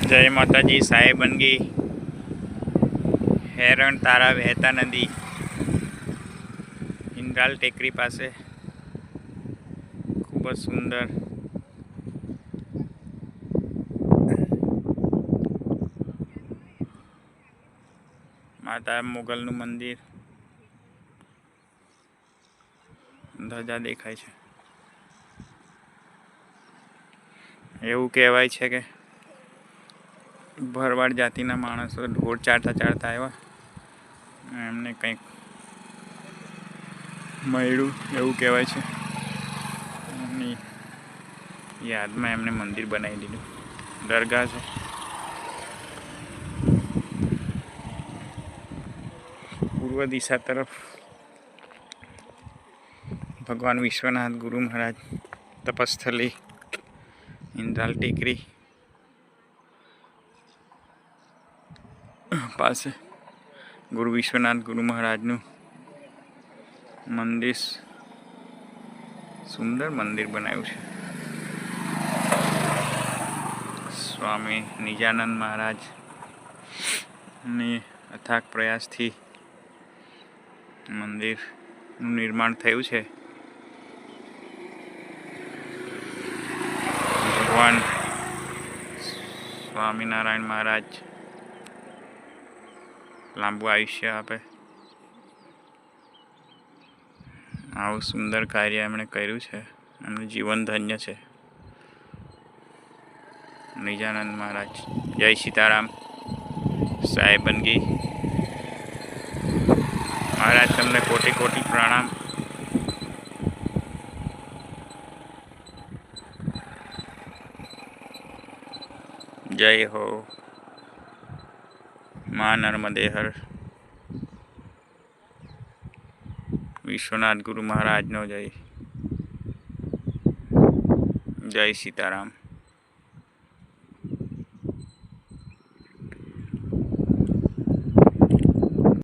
जय माताजी। साहेबनगी हेरण तारा वहेता नदी इंद्राल टेकरी पासे खूब सुंदर माता मोगलनु मंदिर ध्वजा देखाय छे। एवं कहवाय छे के भरवाड़ जातिना माणसो ढोर चाटता चाटता आव्या, एमने कंईक मळ्युं एवं कहवाय छे। एमनी यादमां एमने मंदिर बनावी दीधुं। दरगाह छे। पूर्व दिशा तरफ भगवान विश्वनाथ गुरु महाराज तपस्थली इंद्राल टेकरी पास गुरु विश्वनाथ गुरु महाराजनु मंदिर, सुंदर मंदिर बनाव्युं छे। स्वामी निजानंद महाराज ने अथाक प्रयास थी मंदिर निर्माण थयुं छे। भगवान स्वामीनारायण महाराज लांबू आयुष्य आपे। आवुं सुंदर कार्य एमणे कर्युं छे, एमनुं जीवन धन्य छे। निजानंद महाराज। जय सीताराम। साहेबनगी महाराज तमने कोटि कोटि प्रणाम। जय हो मां नर्मदे हर। विश्वनाथ गुरु महाराज नो जय। जय सीताराम।